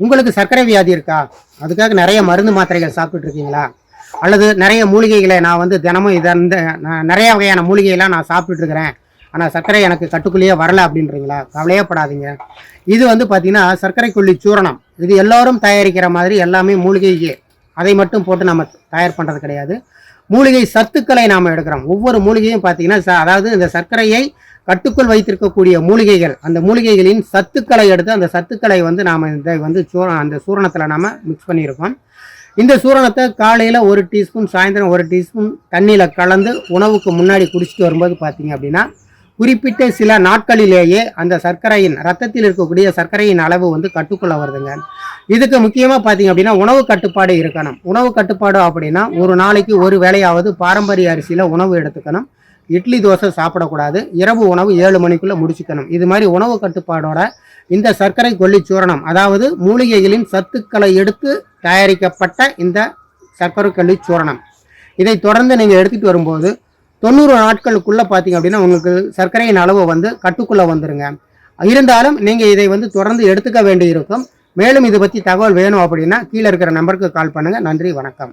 உங்களுக்கு சர்க்கரை வியாதி இருக்கா? அதுக்காக நிறைய மருந்து மாத்திரைகள் சாப்பிட்டுட்டு இருக்கீங்களா? அல்லது நிறைய மூலிகைகளை நான் வந்து தினமும் நிறைய வகையான மூலிகையெல்லாம் நான் சாப்பிட்டுட்டு இருக்கிறேன், ஆனால் சர்க்கரை எனக்கு கட்டுக்குள்ளேயே வரல அப்படின்றீங்களா? கவலையப்படாதீங்க. இது வந்து பார்த்தீங்கன்னா சர்க்கரை கொல்லி சூரணம். இது எல்லோரும் தயாரிக்கிற மாதிரி எல்லாமே மூலிகைக்கு அதை மட்டும் போட்டு நம்ம தயார் பண்ணுறது கிடையாது. மூலிகை சத்துக்களை நாம் எடுக்கிறோம். ஒவ்வொரு மூலிகையும் பார்த்தீங்கன்னா அதாவது இந்த சர்க்கரையை கட்டுக்குள் வைத்திருக்கக்கூடிய மூலிகைகள், அந்த மூலிகைகளின் சத்துக்களை எடுத்து அந்த சத்துக்களை வந்து நாம் இதை வந்து அந்த சூரணத்தில் நாம் மிக்ஸ் பண்ணியிருக்கோம். இந்த சூரணத்தை காலையில் 1 டீஸ்பூன், சாயந்தரம் 1 டீஸ்பூன் தண்ணியில் கலந்து உணவுக்கு முன்னாடி குடிச்சிட்டு வரும்போது பார்த்தீங்க அப்படின்னா குறிப்பிட்ட சில நாட்களிலேயே அந்த சர்க்கரையின் ரத்தத்தில் இருக்கக்கூடிய சர்க்கரையின் அளவு வந்து கட்டுக்குள்ள வருதுங்க. இதுக்கு முக்கியமாக பார்த்தீங்க அப்படின்னா உணவு கட்டுப்பாடு இருக்கணும். உணவு கட்டுப்பாடு அப்படின்னா ஒரு நாளைக்கு ஒரு வேளையாவது பாரம்பரிய அரிசியில் உணவு எடுத்துக்கணும். இட்லி தோசை சாப்பிடக்கூடாது. இரவு உணவு 7 மணிக்குள்ளே முடிச்சுக்கணும். இது மாதிரி உணவு கட்டுப்பாடோட இந்த சர்க்கரை கொல்லி சூரணம், அதாவது மூலிகைகளின் சத்துக்களை எடுத்து தயாரிக்கப்பட்ட இந்த சர்க்கரை கொல்லி சூரணம், இதை தொடர்ந்து நீங்கள் எடுத்துகிட்டு வரும்போது 90 நாட்களுக்குள்ளே பார்த்தீங்க அப்படின்னா உங்களுக்கு சர்க்கரையின் அளவு வந்து கட்டுக்குள்ளே வந்துருங்க. இருந்தாலும் நீங்கள் இதை வந்து தொடர்ந்து எடுத்துக்க வேண்டி இருக்கும். மேலும் இதை பற்றி தகவல் வேணும் அப்படின்னா கீழே இருக்கிற நம்பருக்கு கால் பண்ணுங்கள். நன்றி, வணக்கம்.